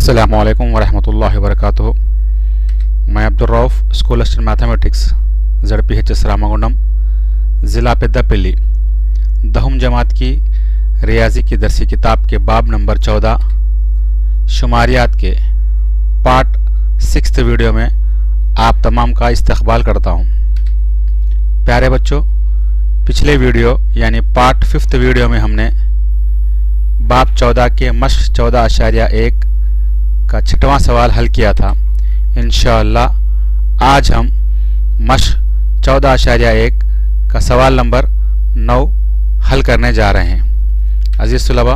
अस्सलामुअलैकुम वरहमतुल्लाहि वबरकातुहू। मैं Abdul Rauf, school assistant mathematics, ZPHS Ramagundam, ज़िला पेद्दापल्ली, 10वीं जमात की रियाजी की दरसी किताब के बाब नंबर 14 शुमारियात के पार्ट 6 वीडियो में आप तमाम का इस्तकबाल करता हूँ। प्यारे बच्चों, पिछले वीडियो यानी पार्ट 5 वीडियो में हमने बाब 14 के मश्क 14.1 का 6वां सवाल हल किया था। इंशाअल्लाह आज हम मश्क 14.1 का सवाल नंबर 9 हल करने जा रहे हैं। अजीज़ तलबा,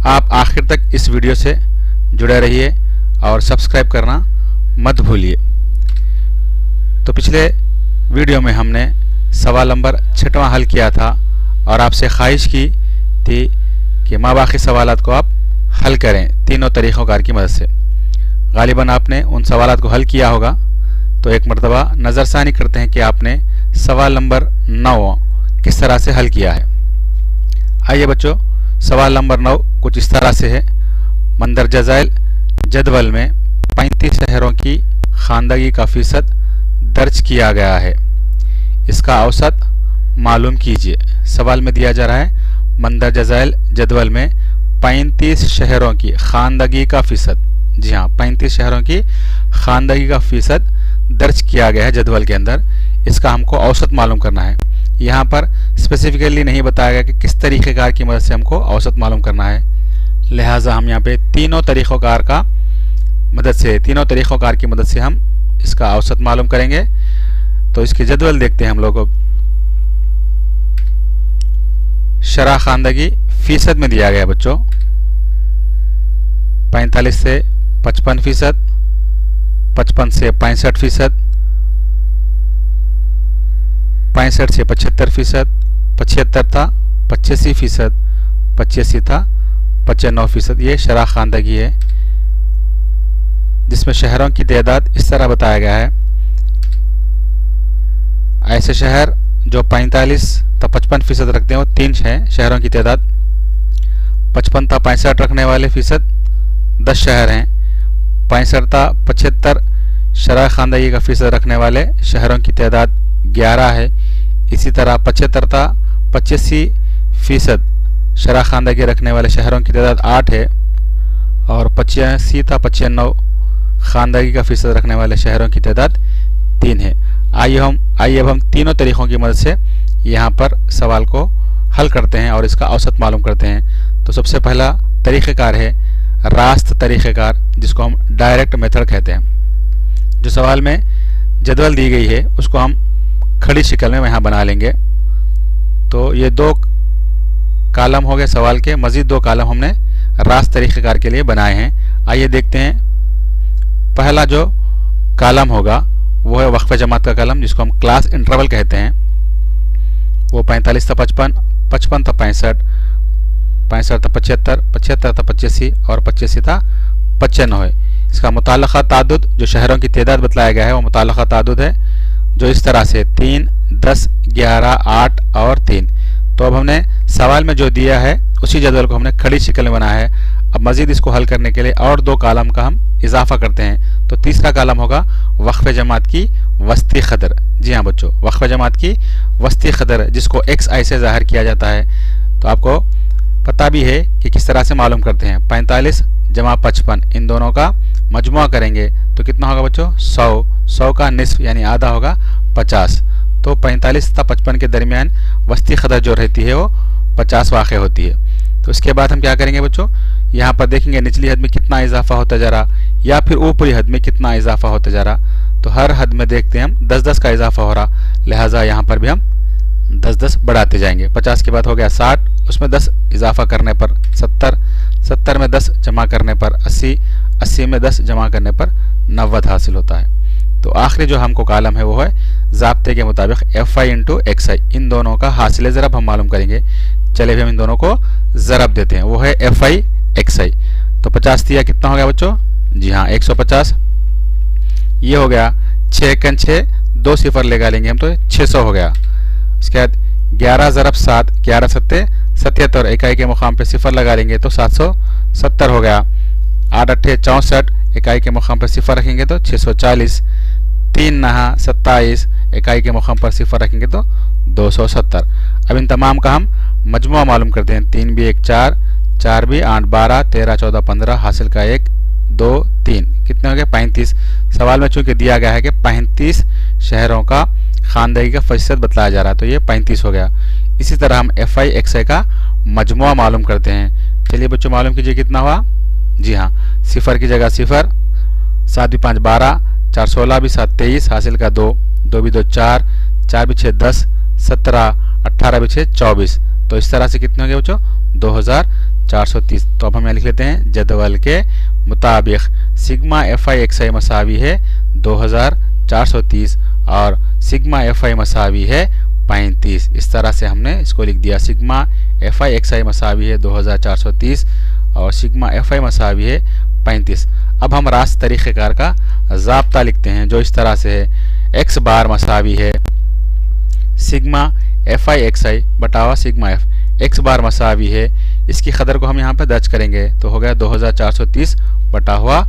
आप आखिर तक इस वीडियो से जुड़े रहिए और सब्सक्राइब करना मत भूलिए। तो पिछले वीडियो में हमने सवाल नंबर 6वां हल किया था और आपसे ख्वाहिश की थी कि माबाकी सवालात को आप हल करें तीनों तरीक़ों की मदद से। गालिबन आपने उन सवालात को हल किया होगा, तो एक मरतबा नज़रसानी करते हैं कि आपने सवाल नंबर 9 किस तरह से हल किया है। आइए बच्चों, सवाल नंबर 9 कुछ इस तरह से है। मंदरजा झैल जदवल में 35 शहरों की खानदगी का फ़ीसद दर्ज किया गया है, इसका औसत मालूम कीजिए। सवाल में दिया जा रहा है मंदरजा झैल जदवल में 35 शहरों की खानदगी का फ़ीसद, जी हाँ 35 शहरों की खानदगी का फ़ीसद दर्ज किया गया है जदवल के अंदर, इसका हमको औसत मालूम करना है। यहाँ पर स्पेसिफिकली नहीं बताया गया कि किस तरीक़ेकार की मदद से हमको औसत मालूम करना है, लिहाजा हम यहाँ पे तीनों तरीक़ोकार की मदद से हम इसका औसत मालूम करेंगे। तो इसके जदवल देखते हैं हम लोग। शरह खानदगी फ़ीसद में दिया गया बच्चों 45 से 55%, 55 से 65%, 65 से 75%, 75 था 85%, 85 था 95%। ये शरह खानदगी है जिसमें शहरों की तादाद इस तरह बताया गया है। ऐसे शहर जो 45 था 55% रखते हैं वो 3 हैं शहरों की तादाद। 55 था 65 रखने वाले फ़ीसद 10 शहर हैं। 65 था 75 शरह खानदगी का फ़ीसद रखने वाले शहरों की तादाद 11 है। इसी तरह 75 था 85% शरह खानदगी रखने वाले शहरों की तादाद 8 है। और 85 था 95 खानदगी का फ़ीसद रखने वाले शहरों की तादाद 3 है। आइए अब हम तीनों तरीक़ों की मदद से यहाँ पर सवाल को हल करते हैं और इसका औसत मालूम करते हैं। तो सबसे पहला तरीक़ेकार है रास्त तरीक़ेकार, जिसको हम डायरेक्ट मेथड कहते हैं। जो सवाल में जदवल दी गई है उसको हम खड़ी शक्ल में यहाँ बना लेंगे। तो ये 2 कालम हो गए सवाल के, मज़ीद 2 कालम हमने रास्त तरीक़ेकार के लिए बनाए हैं। आइए देखते हैं। पहला जो कालम होगा वो है वक्फ़े जमात का कालम, जिसको हम क्लास इंटरवल कहते हैं। वो 45 था 55, 55 था 65, 65 था 75, 75 था 85 और 85 था 95 है। इसका मुताल्लक़ा तादुद जो शहरों की तादाद बतलाया गया है वो मुताल्लक़ा तादुद है, जो इस तरह से 3, 10, 11, 8 और 3। तो अब हमने सवाल में जो दिया है उसी जदवल को हमने खड़ी शक्ल में बनाया है। अब मज़ीद इसको हल करने के लिए और 2 कालम का हम इजाफा करते हैं। तो तीसरा कालम होगा वक्फ़े जमात की वस्ती क़दर। जी हाँ बच्चों, वक्फ़े जमात की वस्ती क़दर, जिसको XI से ज़ाहिर किया जाता है। तो आपको पता भी है कि किस तरह से मालूम करते हैं। 45 जमा 55, इन दोनों का मजमुआ करेंगे तो कितना होगा बच्चों 100। 100 का निस्फ यानी आधा होगा 50। तो 45 तथा 55 के दरमियान वस्ती क़दर जो रहती है वो 50 वाक़ होती है। तो इसके बाद हम क्या करेंगे बच्चों, यहाँ पर देखेंगे निचली हद में कितना इजाफा होता जा रहा या फिर ऊपरी हद में कितना इजाफा होता जा रहा। तो हर हद में देखते हैं हम 10-10 का इजाफा हो रहा, लिहाजा यहाँ पर भी हम 10-10 बढ़ाते जाएंगे। 50 के बाद हो गया 60, उसमें 10 इजाफा करने पर 70, 70 में 10 जमा करने पर 80, 80 में 10 जमा करने पर 90 हासिल होता है। तो आखिरी जो हमको कालम है वो है ज़ाब्ते के मुताबिक FI इंटू XI, इन दोनों का हासिल ज़रब हम मालूम करेंगे। चलिए भी हम इन दोनों को ज़रब देते हैं, वो है FI XI। तो 50 दिया कितना हो गया बच्चों, जी हाँ 150। ये हो गया 6 × 6, 2 सिफर लगा लेंगे हम तो 600 हो गया। इसके बाद 11 ज़रब 7, 11 सत्ते 77, इकाई के मुकाम पे सिफर लगा लेंगे तो 770 हो गया। 8 अट्ठे 64, इकाई के मुकाम पर सिफर रखेंगे तो 640, 3 नहा 27, इकाई के मुकाम पर सिफर रखेंगे तो 270। अब इन तमाम का हम मजमुआ मालूम करते हैं। 3 भी 1 4, 4 भी 8 12, 13 14 15, हासिल का 1 2 3, कितने हो गए 35। सवाल में चूंकि दिया गया है कि 35 शहरों का खानदगी का फीसद बतलाया जा रहा है, तो ये 35 हो गया। इसी तरह हम FI XI का मजमुआ मालूम करते हैं। चलिए बच्चों मालूम कीजिए कितना हुआ। जी हाँ, सिफर की जगह सिफर, 7 भी 5 12, 4 16 भी 7 23, हासिल का 2 2 भी 2 4, 4 भी 6 10, 17 18 भी 6 24। तो इस तरह से कितने हो गए बच्चों 2430। तो अब हम यहाँ लिख लेते हैं जदवल के मुताबिक सिग्मा FI XI मसावी है 2430 और सिग्मा FI मसावी है 35। इस तरह से हमने इसको लिख दिया। सिग्मा FI XI मसावी है 2430 और सिग्मा FI मसावी है 35। अब हम रास्त तरीक़ेकार का ज़ाब्ता लिखते हैं जो इस तरह से है। x बार मसावी है सिग्मा FI XI बटावा सिग्मा F। x बार मसावी है, इसकी कदर को हम यहाँ पर दर्ज करेंगे तो हो गया 2430 बटा हुआ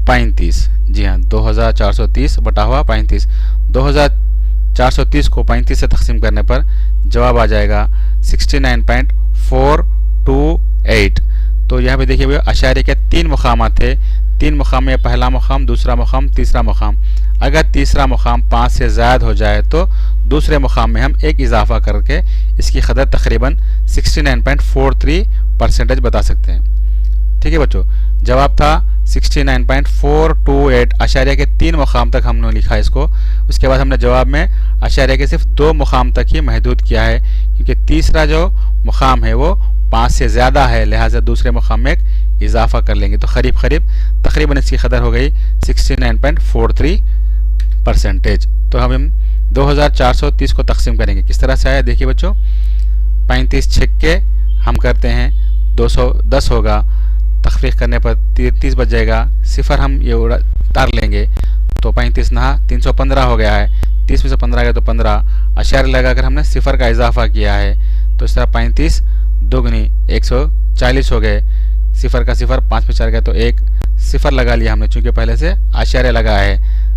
35। जी हाँ, 2430 बटा हुआ 35। 2430 को 35 से तकसीम करने पर जवाब आ जाएगा 69.428। तो यहाँ पे देखिए भैया अशारे के 3 मुकाम थे। 3 मुकाम में पहला मुकाम, दूसरा मुकाम, तीसरा मुकाम। अगर तीसरा मुकाम 5 से ज़्यादा हो जाए तो दूसरे मुकाम में हम 1 इजाफा करके इसकी कदर तकरीबन 69.43% बता सकते हैं। ठीक है बच्चों, जवाब था 69.428। अशारिया के 3 मुकाम तक हमने लिखा इसको। उसके बाद हमने जवाब में अशारिया के सिर्फ 2 मुकाम तक ही महदूद किया है, क्योंकि तीसरा जो मुकाम है वो 5 से ज़्यादा है, लिहाजा दूसरे मुकाम में 1 इजाफा कर लेंगे तो करीब तकरीबन इसकी कदर हो गई 69.43%। तो हम 2430 को तकसीम करेंगे। किस तरह से आया देखिए बच्चों, 35 छक्के हम करते हैं 210 होगा, तखफीफ करने पर 30 बच जाएगा, सिफर हम ये उतार लेंगे तो 35 नहा 315 हो गया है। 30 में से 15 गया तो 15, अशारे लगाकर हमने सिफर का इजाफा किया है तो इस तरह 35 दुगनी 140 हो गए। सिफर का सिफर 5 में 4 गया तो 1, सिफर लगा लिया हमने चूंकि पहले से आशारे लगा है।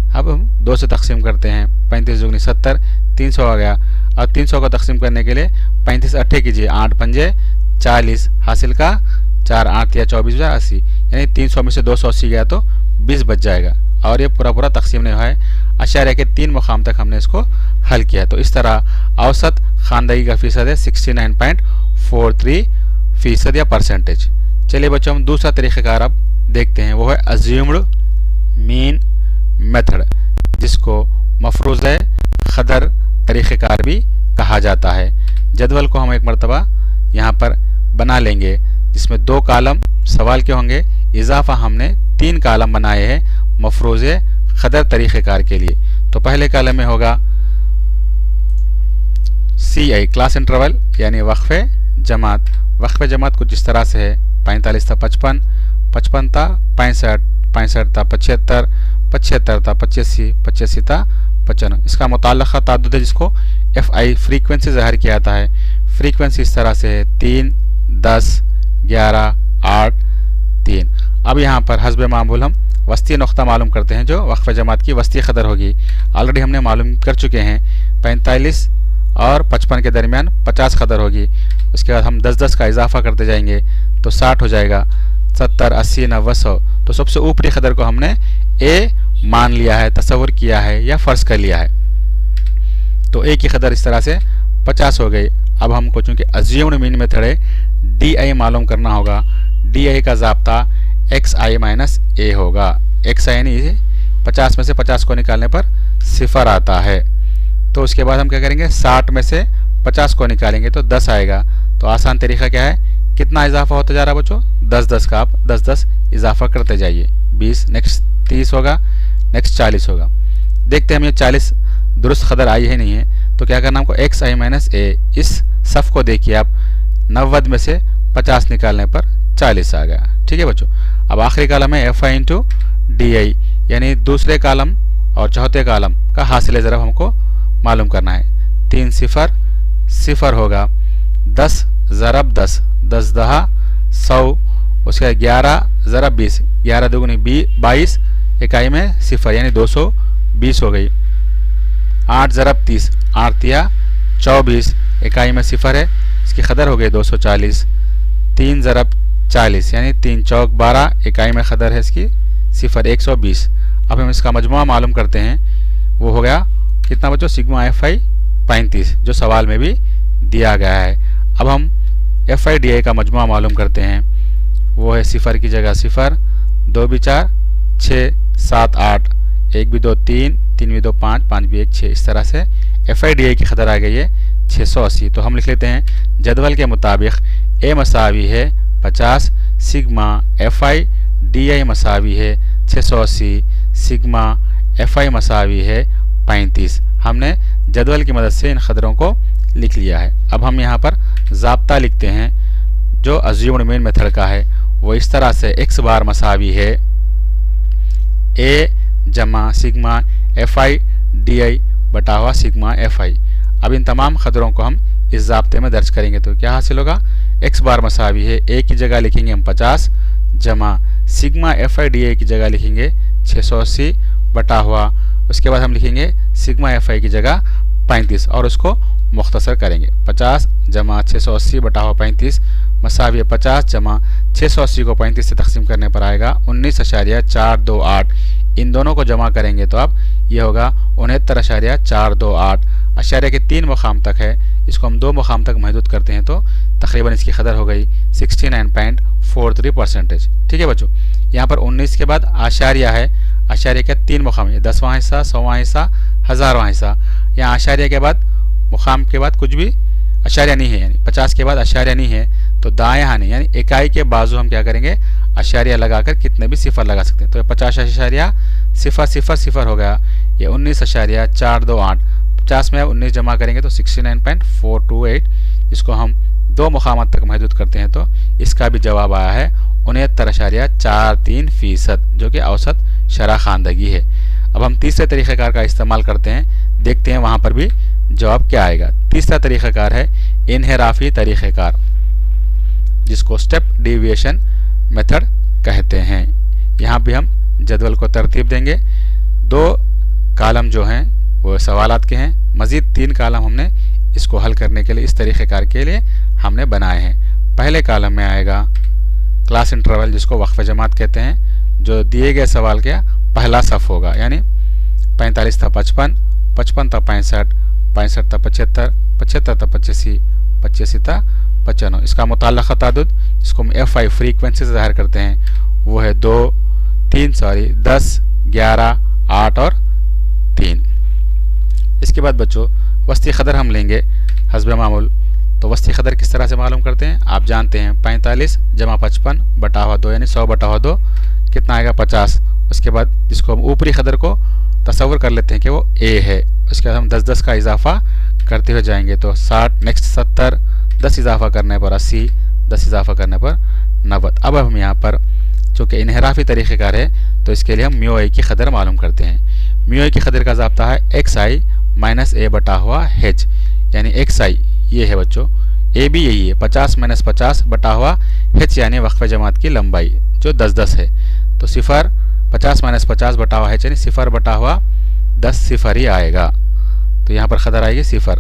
अब हम 2 से तकसीम करते हैं, 35 दुगनी 70, 300 आ गया। और 300 को तकसीम करने के लिए 35 अट्ठे कीजिए, 8 पंजे 40, हासिल का 4 8 या 24 80, यानी 300 में से 280 गया तो 20 बच जाएगा। और ये पूरा तकसीम नहीं हुआ है, अशारे के 3 मुकाम तक हमने इसको हल किया। तो इस तरह औसत खानदगी का फीसद है 69.43% या परसेंटेज। चलिए बच्चों हम दूसरा तरीक़ेकार अब देखते हैं, वो है अज्यूम्ड मीन मेथड, जिसको मफरूज़ क़दर तरीक़ेकार भी कहा जाता है। जदवल को हम एक मरतबा यहाँ पर बना लेंगे जिसमें 2 कालम सवाल के होंगे, इजाफा हमने 3 कालम बनाए हैं मफरूज़ क़दर तरीक़ेकार के लिए। तो पहले कालम में होगा CI क्लास इंटरवल यानी वक्फ़े जमात। वक्फ़े जमात कुछ इस तरह से है, 45 था 55, 55 था 65, 65 था 75, 75 था 85, 85 था 55। इसका मुताल्लिक़ा ताद्दुद है जिसको FI फ्रीक्वेंसी ज़ाहिर किया जाता है। फ्रीक्वेंसी इस तरह से है 3 10 11 8 3। अब यहाँ पर हस्ब मामूल हम वस्ती नुक़्ता मालूम करते हैं जो वक्फ़े जमात की वस्ती क़दर होगी। ऑलरेडी हमने मालूम कर चुके हैं, 45 और 55 के दरमियान 50 क़दर होगी। उसके बाद हम 10-10 का इजाफा करते जाएंगे तो 60 हो जाएगा, 70 80 90 100। तो सबसे ऊपरी क़दर को हमने A मान लिया है, तसव्वुर किया है या फ़र्ज़ कर लिया है। तो A की क़दर इस तरह से 50 हो गई। अब हमको चूँकि अज्यूम्ड मीन मेथड है, DI मालूम करना होगा। DI का ज़ाब्ता XI माइनस A होगा। XI यानी 50 में से 50 को निकालने पर सिफर आता है। तो उसके बाद हम क्या करेंगे, 60 में से 50 को निकालेंगे तो 10 आएगा। तो आसान तरीका क्या है, कितना इजाफा होता जा रहा है बच्चों, 10-10 का आप 10-10 इजाफा करते जाइए। 20, नेक्स्ट 30 होगा, नेक्स्ट 40 होगा। देखते हैं हम ये 40 दुरुस्त क़दर आई है नहीं है, तो क्या करना हमको XI माइनस A। इस सफ़ को देखिए आप, 90 में से 50 निकालने पर 40 आ गया। ठीक है बच्चों, अब आखिरी कालम है FI इंटू DI, यानी दूसरे कालम और चौथे कालम का हासिल ज़रफ़ हमको मालूम करना है। 3 सिफर सिफर होगा, 10 ज़रब 10, 10 दहा 100। उसके 11 ज़रब 20, 11 दूनी 22, इकाई में सिफर यानी 220 हो गई। 8 ज़रब 30, 8 तिया 24, इकाई में सिफर है, इसकी कदर हो गई 240। 3 ज़रब 40 यानी 3 चौक 12, इकाई में कदर है इसकी सिफर 120। अब हम इसका मजमुआ मालूम करते हैं, वो हो गया कितना बच्चों, सिग्मा एफ आई 35, जो सवाल में भी दिया गया है। अब हम एफ आई डी आई का मजमुआ मालूम करते हैं, वो है सिफर की जगह सिफर, 2 भी 4, 6 7 8, 1 भी 2 3, 3 भी 2 5, 5 भी 1 6। इस तरह से एफ आई डी आई की कदर आ गई है 680। तो हम लिख लेते हैं जदवल के मुताबिक ए मसावी है 50, sigma F I D I मसावी है 680, सिग्मा एफ आई मसावी है 35। हमने जदवल की मदद से इन कदरों को लिख लिया है। अब हम यहाँ पर ज़ाब्ता लिखते हैं जो अज्यूम्ड मीन मेथड का है, वो इस तरह से x बार मसावी है a जमा सिग्मा एफ आई डी आई बटा हुआ सिग्मा एफ आई। अब इन तमाम कदरों को हम इस ज़ाब्ते में दर्ज करेंगे तो क्या हासिल होगा, x बार मसावी है a की जगह लिखेंगे हम 50 जमा सिग्मा एफ आई डी आई की जगह लिखेंगे 680 बटा हुआ, उसके बाद हम लिखेंगे सिग्मा एफ आई की जगह 35 और उसको मुख्तसर करेंगे। 50 जमा 680 बटा हुआ 35 मसावी 50 जमा 680 को 35 से तकसीम करने पर आएगा 19.428। इन दोनों को जमा करेंगे तो अब ये होगा 69.428। अशारिया के 3 मुकाम तक है, इसको हम 2 मुकाम तक महदूद करते हैं तो तकरीबन इसकी कदर हो गई 69.43%। ठीक है बच्चों, यहाँ पर 19 के बाद आशारिया है, आशारिया के 3 मुकाम है, 10वां हिस्सा, 100वां हिस्सा, 1000वां हिस्सा। यहाँ आशारिया के बाद मुकाम के बाद कुछ भी अशारिया नहीं है, यानी 50 के बाद अशारिया नहीं है तो दाएं हानि यानी इकाई के बाजू हम क्या करेंगे, अशारिया लगाकर कितने भी सिफर लगा सकते हैं। तो 50.0 हो गया, ये 19.428। 50 में 19 जमा करेंगे तो 69.428। इसको हम 2 मुकामात तक महदूद करते हैं तो इसका भी जवाब आया है 69.43%, जो कि औसत शरह खानदगी है। अब हम तीसरे तरीक़ेकार का इस्तेमाल करते हैं, देखते हैं वहाँ पर भी जवाब क्या आएगा। तीसरा तरीक़ेकार है इन्हिराफी तरीक़ेकार, जिसको स्टेप डेविएशन मेथड कहते हैं। यहाँ भी हम जदवल को तरतीब देंगे, 2 कालम जो हैं वो सवालात के हैं, मज़ीद 3 कालम हमने इसको हल करने के लिए इस तरीक़ेकार के लिए हमने बनाए हैं। पहले कालम में आएगा क्लास इंटरवल, जिसको वक्फ़ जमात कहते हैं, जो दिए गए सवाल का पहला सफ़ होगा, यानी 45 था 55, 55 था 65, 65 था 75, 75 था 85, 85 था 95। इसका मुताल्लिक़ तादुद, जिसको हम एफ आई फ्रीक्वेंसी से ज़ाहिर करते हैं, वो है 2 3 10 11 8 और 3। इसके बाद बच्चों वस्ती क़दर हम लेंगे हस्ब मामूल। तो वस्ती क़दर किस तरह से मालूम करते हैं, आप जानते हैं 45 जमा 55 बटा हुआ 2 यानी 100 बटा हुआ 2 कितना आएगा 50। उसके बाद जिसको हम ऊपरी क़दर को तसव्वुर कर लेते हैं कि वो a है, उसके बाद हम 10 का इजाफा करते हुए जाएंगे तो 60, नेक्स्ट 70, 10 इजाफा करने पर 80, 10 इजाफा करने पर 90। अब हम यहाँ पर चूँकि इन्हिराफी तरीक़ेकार है तो इसके लिए हम म्यू आई की कदर मालूम करते हैं। म्यू आई की कदर का ज़ाब्ता है एक्स आई माइनस ए बटा हुआ एच, यानी एक्स आई ये है बच्चों, ए भी यही है 50 माइनस 50 बटा हुआ एच, यानी वक्फ़ जमात की लंबाई जो 10 है। तो सिफर 50 माइनस 50 बटा हुआ एच यानी सिफर बटा हुआ 10 सिफर ही आएगा। तो यहाँ पर कदर आएगी सिफर।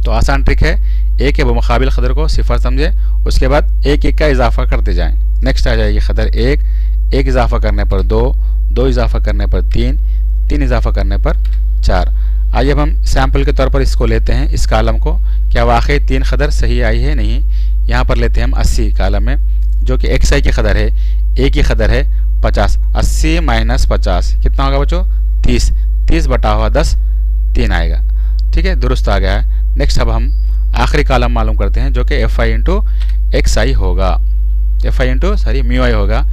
तो आसान ट्रिक है, ए के मुकाबिल कदर को सिफर समझे, उसके बाद एक का इजाफा करते जाएं। नेक्स्ट आ जाएगी कदर 1 इजाफा करने पर 2, 2 इजाफा करने पर 3, 3 इजाफा करने पर 4। आइए अब हम सैम्पल के तौर पर इसको लेते हैं, इस कालम को, क्या वाकई 3 कदर सही आई है नहीं। यहाँ पर लेते हैं हम 80 कालम में, जो कि एक्स आई की कदर है, ए की कदर है 50, 80 माइनस 50 कितना होगा बच्चों 30, 30 बटा हुआ 10 3 आएगा। ठीक है, दुरुस्त आ गया है। नेक्स्ट अब हम आखिरी कालम मालूम करते हैं, जो कि एफ आई इंटू एक्स आई होगा, एफ आई इंटू म्यू आई होगा,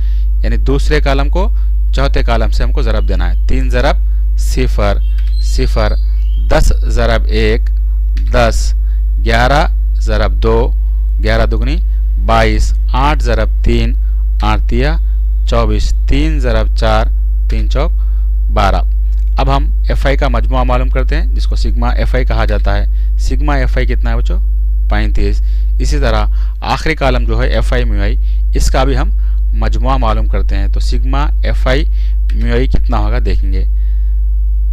यानी दूसरे कालम को चौथे कालम से हमको ज़रब देना है। 3 ज़रब 0 0, 10 ज़रब 1 10, 11 ज़रब 2 11 दुगनी 22, 8 ज़रब 3 8 तिया 24, 3 ज़रब 4 3 चौक 12। अब हम एफ आई का मजमुआ मालूम करते हैं, जिसको सिग्मा एफ आई कहा जाता है। सिग्मा एफ आई कितना है बच्चों 35। इसी तरह आखिरी कालम जो है एफ आई म्यू आई, इसका भी हम मजमुआ मालूम करते हैं। तो सिग्मा एफ आई म्यू आई कितना होगा देखेंगे।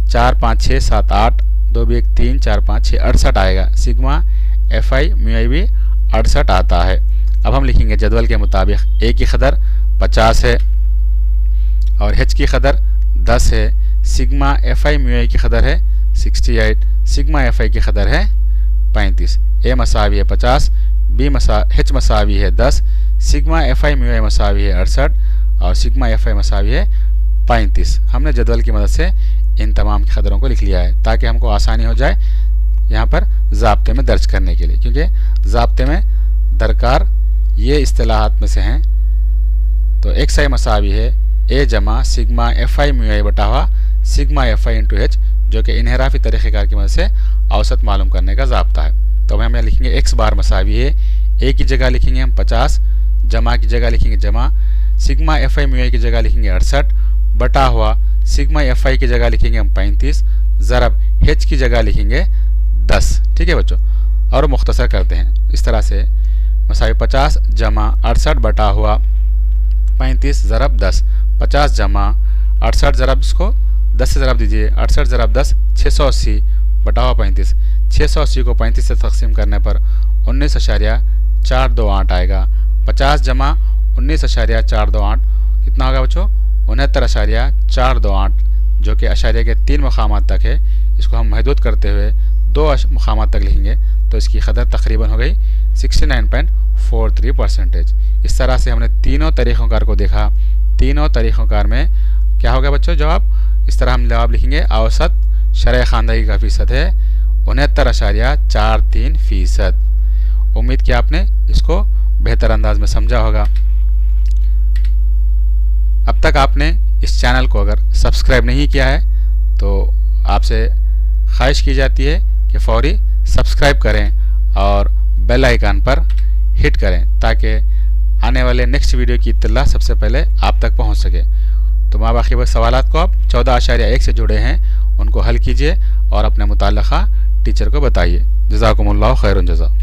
4 5 6 7 8 2 1 3 4 5 6 68 आएगा। सिग्मा एफ आई म्यू आई भी 68 आता है। अब हम लिखेंगे जदवल के मुताबिक ए की कदर 50 है और एच की कदर 10 है। सिग्मा एफ आई म्यू आई की कदर है 68, सिग्मा एफ आई की कदर है 35। ए मसावी है 50, एच मसावी है 10, सिग्मा एफ आई म्यू आई मसावी है 68 और सिग्मा एफ आई मसावी है 35। हमने जदवल की मदद से इन तमाम की कदरों को लिख लिया है ताकि हमको आसानी हो जाए यहाँ पर ज़ाब्ते में दर्ज करने के लिए, क्योंकि ज़ाब्ते में दरकार ये इस्तिलाहात में से हैं। तो एक्स आई मसावी है ए जमा सिग्मा एफ आई म्यू आई बटा हुआ सिग्मा एफ आई इंटू एच, जो कि इन्हिराफी तरीक़ेकार की मदद से औसत मालूम करने का ज़ाब्ता है। तो हम यहाँ लिखेंगे एक्स बार मसावी है ए की जगह लिखेंगे हम 50, जमा की जगह लिखेंगे जमा, सिग्मा एफ आई म्यू आई की जगह लिखेंगे 68 बटा हुआ सिग्मा एफ आई की जगह लिखेंगे हम 35 ज़रब एच की जगह लिखेंगे 10। ठीक है बच्चों, और मुख्तसर करते हैं इस तरह से मसावी 50 जमा 68 बटा हुआ 35 ज़रब 10, 50 जमा 68 ज़रब इसको 10 से ज़रब दीजिए, 68 ज़रब 10 680 बटा हुआ 35। 680 को 35 से तकसीम करने पर 19.428 आएगा। 50 जमा 19.428 कितना होगा बच्चों 69.428, जो कि अशारिया के 3 मकामात तक है। इसको हम महदूद करते हुए 2 मकामात तक लिखेंगे तो इसकी कदर तकरीबन हो गई 69.43%। इस तरह से हमने तीनों तरीक़ोंकार को देखा। तीनों तरीक़ोंकार में क्या होगा बच्चों जवाब, इस तरह हम जवाब लिखेंगे। औसत शरह ख़ानदानी का फ़ीसद है 69.43%। उम्मीद कि आपने इसको बेहतर अंदाज में समझा होगा। अब तक आपने इस चैनल को अगर सब्सक्राइब नहीं किया है तो आपसे ख्वाहिश की जाती है कि फ़ौरी सब्सक्राइब करें और बेल आइकन पर हिट करें ताकि आने वाले नेक्स्ट वीडियो की इत्तला सबसे पहले आप तक पहुंच सके। तो माबाकी वह सवालात को आप 14.1 से जुड़े हैं उनको हल कीजिए और अपने मुताल्लिक़ा टीचर को बताइए। जज़ाकुमुल्लाह खैरुन जज़ा।